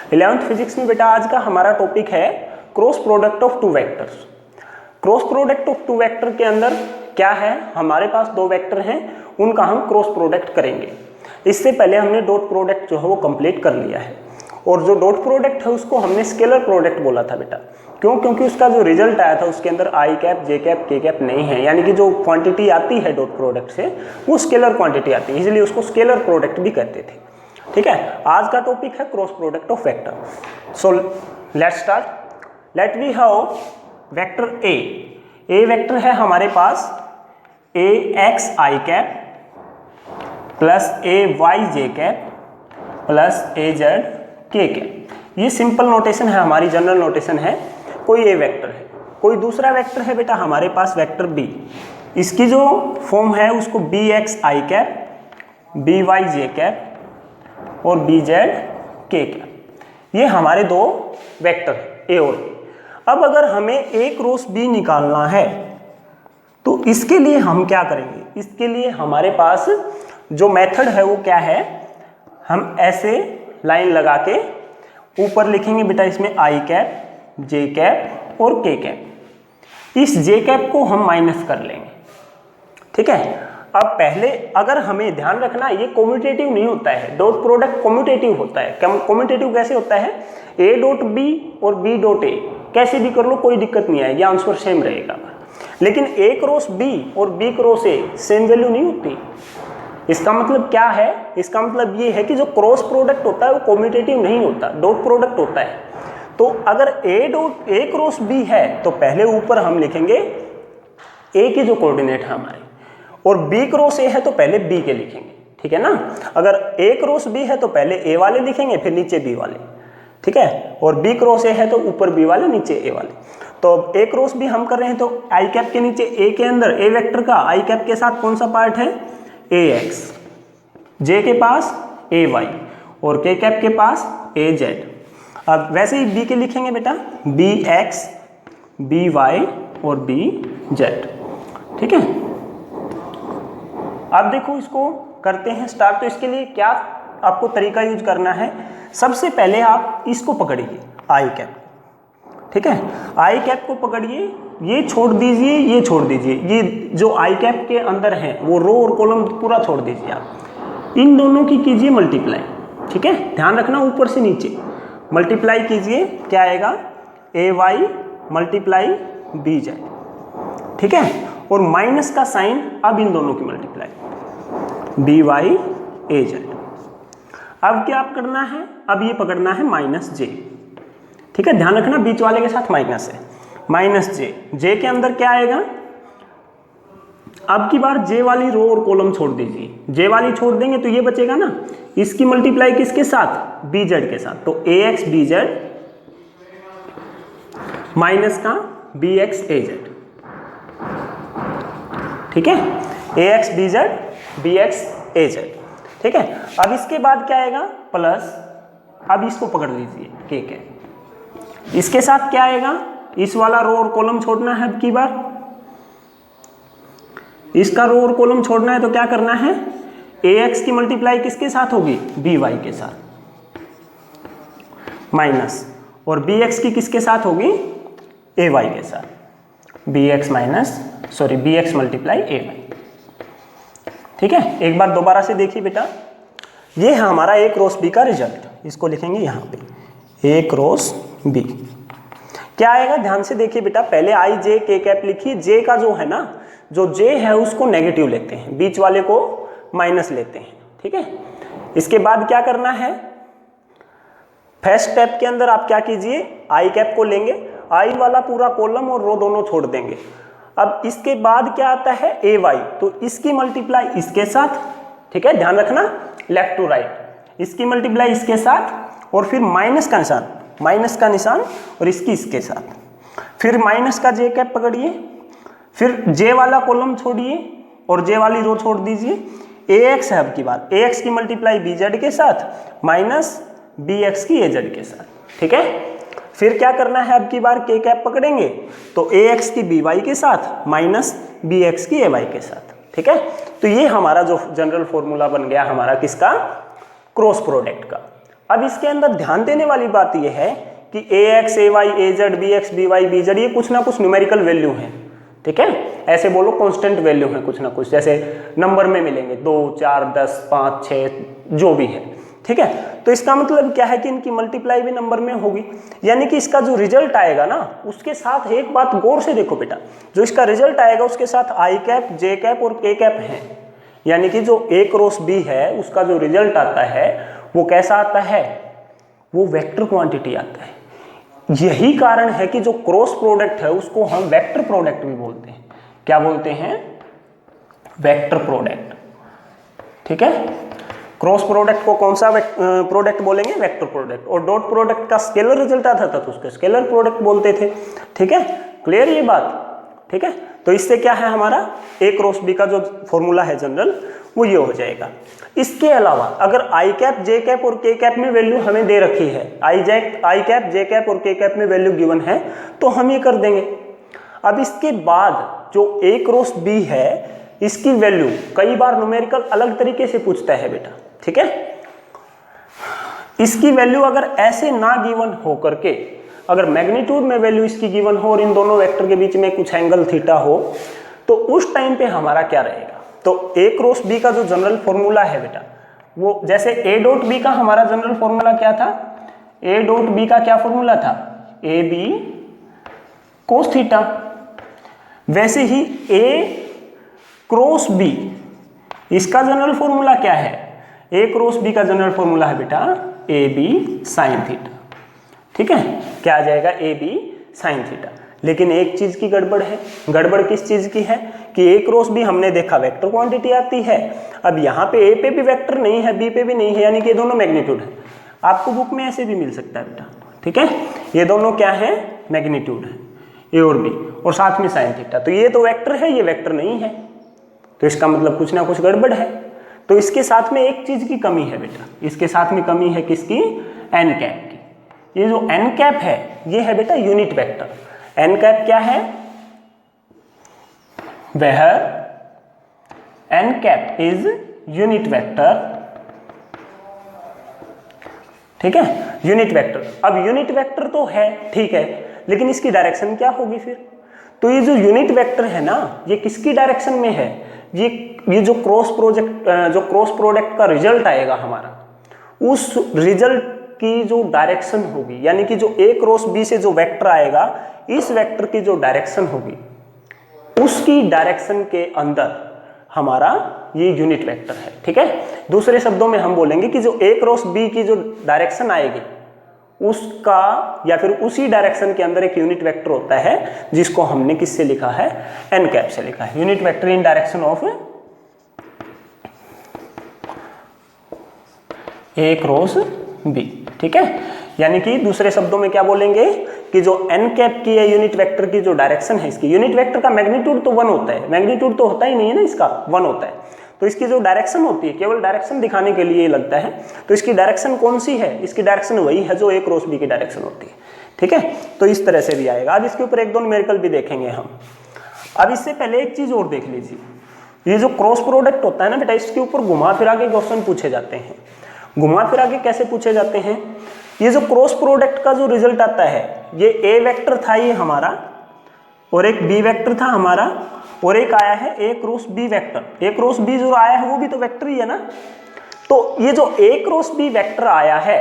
11th physics में बेटा आज का हमारा टॉपिक है cross product of two vectors. Cross product of two vector के अंदर क्या है, हमारे पास दो वेक्टर हैं, उनका हम क्रॉस प्रोडक्ट करेंगे। इससे पहले हमने डॉट प्रोडक्ट जो है वो कंप्लीट कर लिया है, और जो डॉट प्रोडक्ट है उसको हमने स्केलर प्रोडक्ट बोला था बेटा। क्यों? क्योंकि उसका जो रिजल्ट आया था उसके अंदर आई कैप, जे कैप, के कैप नहीं है, यानी कि जो क्वांटिटी आती है डॉट प्रोडक्ट से वो स्केलर क्वांटिटी आती है, इसलिए उसको स्केलर प्रोडक्ट भी कहते थे। ठीक है, आज का टॉपिक है cross product of vector. So let's start. Let we have vector A vector है हमारे पास A X I cap plus A Y J cap plus A Z के कैप। ये सिंपल नोटेशन है, हमारी जनरल नोटेशन है। कोई ए वेक्टर है, कोई दूसरा वेक्टर है बेटा हमारे पास वेक्टर बी, इसकी जो फॉर्म है उसको B x I cap, B Y J cap और बी जेड के कैप। ये हमारे दो वेक्टर है ए और बी। अब अगर हमें ए क्रॉस बी निकालना है तो इसके लिए हम क्या करेंगे? इसके लिए हमारे पास जो मेथड है वो क्या है, हम ऐसे लाइन लगा के ऊपर लिखेंगे बेटा इसमें आई कैप, जे कैप और के कैप। इस जे कैप को हम माइनस कर लेंगे। ठीक है, अब पहले अगर हमें ध्यान रखना ये कॉम्यूटेटिव नहीं होता है, डॉट प्रोडक्ट कॉम्यूटेटिव होता है। कॉम्यूटेटिव कैसे होता है? ए डॉट बी और बी डॉट ए कैसे भी कर लो, कोई दिक्कत नहीं आएगी, आंसर सेम रहेगा। लेकिन ए क्रॉस बी और B cross A same value नहीं होती। इसका मतलब क्या है? इसका मतलब ये है कि जो क्रॉस प्रोडक्ट होता है वो कॉम्यूटेटिव नहीं होता, डॉट प्रोडक्ट होता है। तो अगर ए क्रॉस बी है तो पहले ऊपर हम लिखेंगे ए के जो कोऑर्डिनेट है हमारे, और बी क्रॉस ए है तो पहले बी के लिखेंगे। ठीक है ना, अगर ए क्रॉस बी है तो पहले ए वाले लिखेंगे फिर नीचे बी वाले। ठीक है, और बी क्रॉस ए है तो ऊपर बी वाले नीचे ए वाले। तो ए क्रॉस बी हम कर रहे हैं तो आई कैप के नीचे ए के अंदर ए वेक्टर का आई कैप के साथ कौन सा पार्ट है? ए एक्स, जे के पास ए वाई और के कैप के पास ए जेड। अब वैसे ही बी के लिखेंगे बेटा बी एक्स, बी वाई और बी जेड। ठीक है, अब देखो इसको करते हैं स्टार्ट। तो इसके लिए क्या आपको तरीका यूज करना है? सबसे पहले आप इसको पकड़िए आई कैप। ठीक है, आई कैप को पकड़िए, ये छोड़ दीजिए, ये छोड़ दीजिए, ये जो आई कैप के अंदर है वो रो और कॉलम पूरा छोड़ दीजिए आप। इन दोनों की कीजिए मल्टीप्लाई। ठीक है, ध्यान रखना ऊपर से नीचे मल्टीप्लाई कीजिए, क्या आएगा? ए वाई मल्टीप्लाई बी जेड। ठीक है, और माइनस का साइन अब इन दोनों की मल्टीप्लाई बी वाई ए जेड। अब क्या आप करना है? अब ये पकड़ना है माइनस जे। ठीक है, ध्यान रखना बीच वाले के साथ माइनस है, माइनस जे। जे के अंदर क्या आएगा? अब की बार जे वाली रो और कॉलम छोड़ दीजिए, जे वाली छोड़ देंगे तो ये बचेगा ना, इसकी मल्टीप्लाई किसके साथ? बी जेड के साथ। तो A X B Z minus का बी एक्स ए जेड। ठीक है, A X B Z B X A Z. ठीक है, अब इसके बाद क्या आएगा? प्लस, अब इसको पकड़ लीजिए के के, इसके साथ क्या आएगा? इस वाला रो और कॉलम छोड़ना है। अब की बार इसका रो और कॉलम छोड़ना है तो क्या करना है? ए एक्स की मल्टीप्लाई किसके साथ होगी? बी वाई के साथ माइनस, और बी एक्स की किसके साथ होगी? ए वाई के साथ। B X minus B X multiply A Y. ठीक है, एक बार दोबारा से देखिए बेटा, ये है हमारा ए क्रॉस बी का रिजल्ट। इसको लिखेंगे यहाँ पे ए क्रॉस बी। क्या आएगा? ध्यान से देखिए बेटा, पहले आई जे के कैप लिखिए। जे का जो है ना, जो जे है उसको नेगेटिव लेते हैं, बीच वाले को माइनस लेते हैं। ठीक है, इसके बाद क्या करना है? फर्स्ट स्टेप के अंदर आप क्या कीजिए? आई कैप को लेंगे, आई वाला पूरा कॉलम और रो दोनों छोड़ देंगे। अब इसके बाद क्या आता है? ए वाई, तो इसकी मल्टीप्लाई इसके साथ। ठीक है, ध्यान रखना लेफ्ट टू राइट, इसकी मल्टीप्लाई इसके साथ और फिर माइनस का निशान, माइनस का निशान और इसकी इसके साथ। फिर माइनस का जे कैप पकड़िए, फिर जे वाला कॉलम छोड़िए और जे वाली रो छोड़ दीजिए। ए एक्स है अब की बार, ए एक्स की मल्टीप्लाई बी जेड के साथ माइनस बी एक्स की ए जेड के साथ। ठीक है, फिर क्या करना है? अब की बार के कैप पकड़ेंगे तो ए एक्स की बी वाई के साथ माइनस बी एक्स की ए वाई के साथ। ठीक है, तो ये हमारा जो जनरल फॉर्मूला बन गया हमारा किसका? क्रॉस प्रोडक्ट का। अब इसके अंदर ध्यान देने वाली बात यह है कि ax, ay, az, bx, by, bz ये कुछ ना कुछ न्यूमेरिकल वैल्यू हैं, ठीक है, ऐसे बोलो कांस्टेंट वैल्यू है कुछ ना कुछ, जैसे नंबर में मिलेंगे 2, 4, 10, 5, 6 जो भी है, ठीक है। तो इसका मतलब क्या है कि इनकी मल्टीप्लाई भी नंबर में होगी, यानी कि इसका जो रिजल्ट आएगा ना उसके साथ एक बात गौर से देखो बेटा, जो इसका रिजल्ट आएगा उसके साथ आई कैप, जे कैप और के कैप है, यानी कि जो ए क्रॉस बी है उसका जो रिजल्ट आता है वो कैसा आता है, वो वेक्टर क्वांटिटी आता है। यही कारण है कि जो क्रॉस प्रोडक्ट है उसको हम वेक्टर प्रोडक्ट भी बोलते हैं। क्या बोलते हैं? वेक्टर प्रोडक्ट, ठीक है। क्रॉस प्रोडक्ट को कौन सा प्रोडक्ट बोलेंगे? Vector product. और डॉट प्रोडक्ट का स्केलर रिजल्ट आता था तो उसको स्केलर प्रोडक्ट बोलते थे, ठीक है। क्लियर ये बात, ठीक है। तो इससे क्या है, हमारा ए क्रॉस बी का जो फॉर्मूला है जनरल वो ये हो जाएगा। इसके अलावा अगर आई कैप, जे कैप और के कैप में वैल्यू हमें दे रखी है, आई कैप, जे कैप और के कैप में वैल्यू गिवन है तो हम ये कर देंगे। अब इसके बाद जो ए क्रॉस बी है इसकी वैल्यू कई बार न्यूमेरिकल अलग तरीके से पूछता है बेटा, ठीक है। इसकी वैल्यू अगर ऐसे ना गिवन हो करके, अगर मैग्नीट्यूड में वैल्यू इसकी गिवन हो और इन दोनों वेक्टर के बीच में कुछ एंगल थीटा हो तो उस टाइम पे हमारा क्या रहेगा? तो ए क्रॉस बी का जो जनरल फॉर्मूला है बेटा, वो जैसे ए डॉट बी का हमारा जनरल फॉर्मूला क्या था, ए डॉट बी का क्या फॉर्मूला था, ए बी कोस थीटा, वैसे ही ए क्रॉस बी इसका जनरल फॉर्मूला क्या है, ए क्रॉस बी का जनरल फॉर्मूला है बेटा ए बी साइन थीटा, ठीक है। क्या आ जाएगा? A B sine theta. लेकिन एक चीज की गड़बड़ है। गड़बड़ किस चीज की है कि ए क्रॉस बी हमने देखा वेक्टर क्वांटिटी आती है, अब यहाँ पे ए पे भी वेक्टर नहीं है, बी पे भी नहीं है, यानी कि ये दोनों मैग्नीट्यूड है। आपको बुक में ऐसे भी मिल सकता है बेटा, ठीक है। ये दोनों क्या है? मैग्नीट्यूड है, ए और बी, और साथ में साइन थीटा। तो ये तो वेक्टर है, ये वेक्टर नहीं है, तो इसका मतलब कुछ ना कुछ गड़बड़ है। तो इसके साथ में एक चीज की कमी है बेटा, इसके साथ में कमी है किसकी? एन कैप की। ये जो एन कैप है ये है बेटा यूनिट वेक्टर। एन कैप क्या है? Where N cap is unit vector, ठीक है, यूनिट वेक्टर। अब यूनिट वेक्टर तो है, ठीक है, लेकिन इसकी डायरेक्शन क्या होगी फिर? तो ये जो यूनिट वेक्टर है ना ये किसकी डायरेक्शन में है? ये जो क्रॉस प्रोडक्ट का रिजल्ट आएगा हमारा, उस रिजल्ट की जो डायरेक्शन होगी, यानी कि जो ए क्रॉस बी से जो वेक्टर आएगा इस वेक्टर की जो डायरेक्शन होगी उसकी डायरेक्शन के अंदर हमारा ये यूनिट वेक्टर है, ठीक है। दूसरे शब्दों में हम बोलेंगे कि जो ए क्रॉस बी की जो डायरेक्शन आएगी उसका या फिर उसी डायरेक्शन के अंदर एक यूनिट वेक्टर होता है जिसको हमने किससे लिखा है? एन कैप से लिखा है, unit vector in direction of A cross B, ठीक है। यानी कि दूसरे शब्दों में क्या बोलेंगे कि जो एन कैप की है यूनिट वेक्टर की जो डायरेक्शन है, इसकी यूनिट वेक्टर का मैग्नीट्यूड तो 1 होता है, मैग्नीट्यूड तो होता ही नहीं है ना, इसका 1 होता है, तो इसकी जो डायरेक्शन होती है केवल डायरेक्शन दिखाने के लिए लगता है, तो इसकी डायरेक्शन कौन सी है? इसकी डायरेक्शन वही है जो ए क्रॉस बी की डायरेक्शन होती है, ठीक है। तो इस तरह से भी आएगा। अब इसके ऊपर 1-2 न्यूमेरिकल भी देखेंगे हम। अब इससे पहले एक चीज और देख लीजिए, ये जो क्रॉस प्रोडक्ट होता है ना बेटा, इसके ऊपर घुमा फिरा के क्वेश्चन पूछे जाते हैं। घुमा फिरा के कैसे पूछे जाते हैं? ये जो क्रॉस प्रोडक्ट का जो रिजल्ट आता है, ये ए वेक्टर था ये हमारा, और एक बी वेक्टर था हमारा, और एक आया है ए क्रॉस बी वेक्टर। ए क्रॉस बी जो आया है वो भी तो वेक्टर ही है ना। तो ये जो ए क्रॉस बी वेक्टर आया है,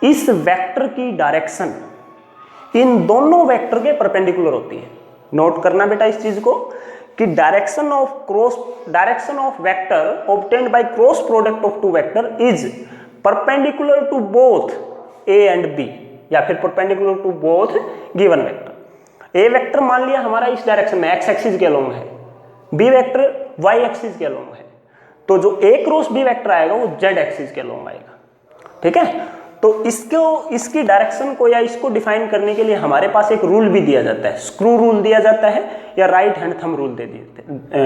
इस वेक्टर की डायरेक्शन इन दोनों वेक्टर के परपेंडिकुलर होती है। नोट करना बेटा इस चीज को कि direction of vector obtained by cross product of two vector is perpendicular to both A and B, या फिर perpendicular to both given vector. A vector मान लिया हमारा इस डायरेक्शन में एक्स एक्सिस के अलोंग है, बी वेक्टर वाई एक्सिस के अलोंग है, तो जो ए क्रॉस बी वेक्टर आएगा वो जेड एक्सिस के अलोंग आएगा, ठीक है। तो इसकी डायरेक्शन को या इसको डिफाइन करने के लिए हमारे पास एक रूल भी दिया जाता है, स्क्रू रूल दिया जाता है या राइट हैंड थंब रूल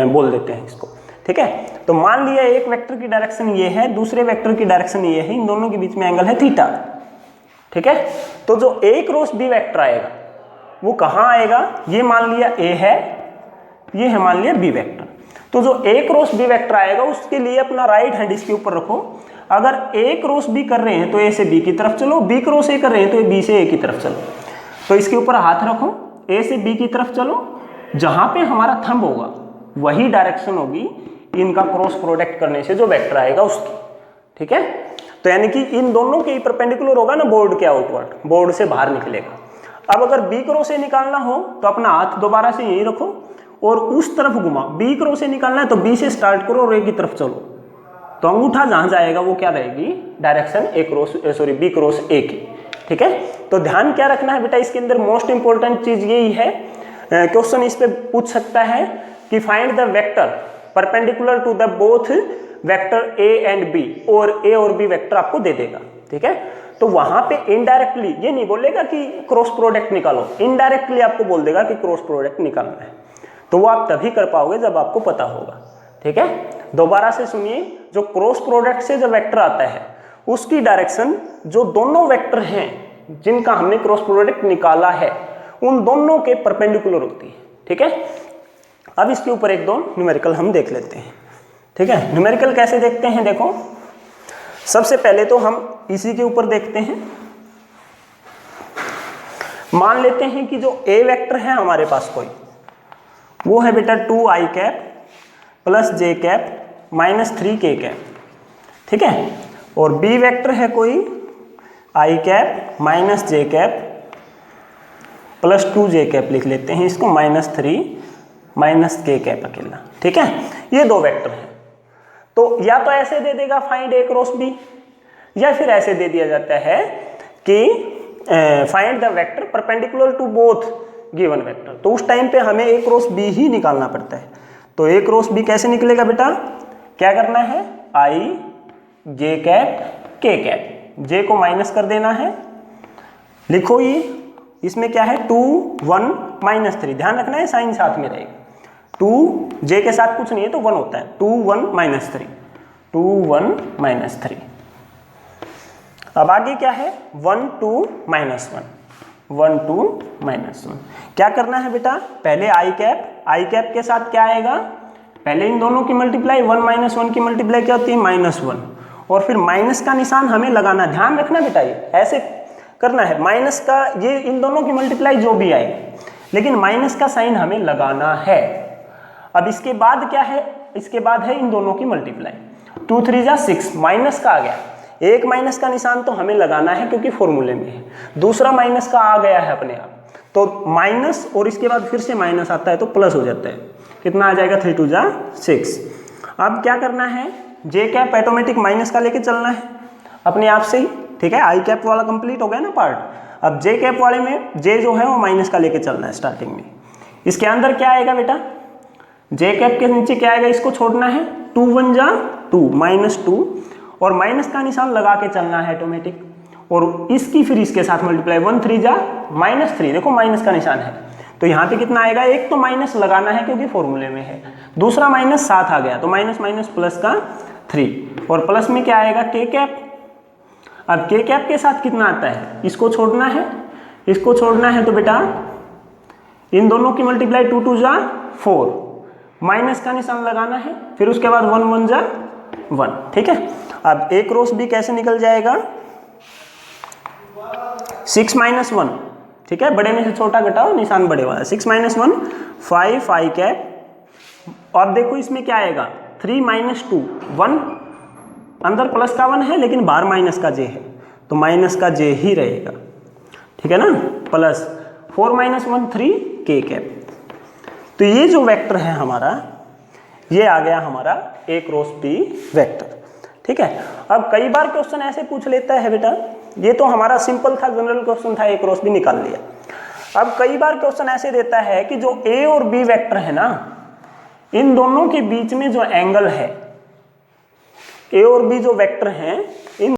बोल देते हैं इसको, ठीक है। तो मान लिया एक वेक्टर की डायरेक्शन ये है, दूसरे वेक्टर की डायरेक्शन ये है, इन दोनों के बीच में एंगल है थीटा, ठीक है। तो जो ए क्रॉस बी वेक्टर आएगा वो कहाँ आएगा? ये मान लिया ए है, ये है मान लिया बी वेक्टर। तो जो ए क्रॉस बी वेक्टर आएगा उसके लिए अपना राइट हैंड इसके ऊपर रखो, अगर ए क्रॉस बी कर रहे हैं तो ए से बी की तरफ चलो, बी क्रॉस ए कर रहे हैं तो बी से ए की तरफ चलो। तो इसके ऊपर हाथ रखो, ए से बी की तरफ चलो, जहां पे हमारा थंब होगा वही डायरेक्शन होगी इनका क्रॉस प्रोडक्ट करने से जो वेक्टर आएगा उसकी। ठीक है, तो यानी कि इन दोनों के परपेंडिकुलर होगा ना बोर्ड के आउटवर्ड, बोर्ड से बाहर निकलेगा। अब अगर बी क्रॉस ए निकालना हो तो अपना हाथ दोबारा से यहीं रखो और उस तरफ घुमा। बी क्रॉस ए निकालना है तो बी से स्टार्ट करो और ए की तरफ चलो, तो अंगूठा जहां जाएगा वो क्या रहेगी, डायरेक्शन बी क्रॉस ए की। ठीक है, तो ध्यान क्या रखना है बेटा, इसके अंदर मोस्ट इंपॉर्टेंट चीज यही है, क्वेश्चन इस पे पूछ सकता है कि find the vector perpendicular to the both vector A and B, और ए और बी वेक्टर आपको दे देगा। ठीक है, तो वहां पे इनडायरेक्टली ये नहीं बोलेगा कि क्रॉस प्रोडक्ट निकालो, इनडायरेक्टली आपको बोल देगा कि क्रॉस प्रोडक्ट निकालना है। तो वो आप तभी कर पाओगे जब आपको पता होगा। ठीक है, दोबारा से सुनिए, जो क्रॉस प्रोडक्ट से जो वेक्टर आता है उसकी डायरेक्शन जो दोनों वेक्टर हैं जिनका हमने क्रॉस प्रोडक्ट निकाला है उन दोनों के परपेंडिकुलर होती है। ठीक है, अब इसके ऊपर एक दो न्यूमेरिकल हम देख लेते हैं। ठीक है, न्यूमेरिकल कैसे देखते हैं, देखो सबसे पहले तो हम इसी के ऊपर देखते हैं। मान लेते हैं कि जो ए वेक्टर है हमारे पास कोई, वो है बेटा 2i कैप प्लस जे कैप माइनस 3k कैप। ठीक है, और बी वेक्टर है कोई i cap minus J cap plus 2j cap, लिख लेते हैं इसको, माइनस 3 माइनस k कैप अकेला। ठीक है, ये दो वेक्टर हैं। तो या तो ऐसे दे देगा फाइंड ए क्रॉस बी, या फिर ऐसे दे दिया जाता है कि find the vector perpendicular to both given vector. तो उस टाइम पे हमें ए क्रॉस बी ही निकालना पड़ता है। तो ए क्रॉस बी कैसे निकलेगा बेटा, क्या करना है, आई जे कैप के कैप, जे को माइनस कर देना है, लिखो ये, इसमें क्या है 2 1 माइनस 3, ध्यान रखना है साइन साथ में रहेगा, 2 जे के साथ कुछ नहीं है तो 1 होता है, 2 1 माइनस 3, 2 1 माइनस 3। अब आगे क्या है 1 2 माइनस 1, 1 2 माइनस 1। क्या करना है बेटा, पहले आई कैप के साथ क्या आएगा, पहले इन दोनों की मल्टीप्लाई, 1 माइनस 1 की मल्टीप्लाई क्या होती है, माइनस 1, और फिर माइनस का निशान हमें लगाना, ध्यान रखना बेटा ये ऐसे करना है, माइनस का ये इन दोनों की मल्टीप्लाई जो भी आए, लेकिन माइनस का साइन हमें लगाना है। अब इसके बाद क्या है, इसके बाद है इन दोनों की मल्टीप्लाई, 2 3 जा 6, माइनस का आ गया, एक माइनस का निशान तो हमें लगाना है क्योंकि फॉर्मूले में है, दूसरा माइनस का आ गया है अपने आप, तो माइनस और इसके बाद फिर से माइनस आता है तो प्लस हो जाता है, कितना आ जाएगा 3 2 जा 6। अब क्या करना है, जे कैप ऑटोमेटिक माइनस का लेके चलना है अपने आप से ही। ठीक है, आई कैप वाला कंप्लीट हो गया ना पार्ट। अब जे कैप वाले में जे जो है वो माइनस का लेके चलना है स्टार्टिंग में। इसके अंदर क्या आएगा बेटा, जे कैप के नीचे क्या आएगा, इसको छोड़ना है, 2 1 जा 2 माइनस 2, और माइनस का निशान लगा के चलना है ऑटोमेटिक, और इसकी फिर इसके साथ मल्टीप्लाई, 1 3 जा माइनस 3, देखो माइनस का निशान है तो यहाँ पे कितना आएगा, एक तो माइनस लगाना है क्योंकि फॉर्मूले में है, दूसरा माइनस साथ आ गया तो माइनस माइनस प्लस का 3, और प्लस में क्या आएगा के कैप। अब के कैप के साथ कितना आता है, इसको छोड़ना है, इसको छोड़ना है, तो बेटा इन दोनों की मल्टीप्लाई 2 2 जा 4, माइनस का निशान लगाना है, फिर उसके बाद 1 1 जा 1। ठीक है, अब ए क्रॉस बी कैसे निकल जाएगा, 6 माइनस 1, ठीक है, बड़े में से छोटा घटाओ, निशान बड़े वाला, 6 माइनस 1 5 आई कैप। अब देखो इसमें क्या आएगा, 3 माइनस 2 1, अंदर प्लस का 1 है लेकिन बाहर माइनस का जे है तो माइनस का जे ही रहेगा। ठीक है ना, प्लस 4 माइनस 1 3 के कैप। तो ये जो वेक्टर है हमारा, ये आ गया हमारा ए क्रॉस बी वेक्टर। ठीक है, अब कई बार क्वेश्चन ऐसे पूछ लेता है बेटा, ये तो हमारा सिंपल था, जनरल क्वेश्चन था, ए क्रॉस बी निकाल लिया। अब कई बार क्वेश्चन ऐसे देता है कि जो ए और बी वेक्टर है ना, इन दोनों के बीच में जो एंगल है, ए और बी जो वेक्टर हैं इन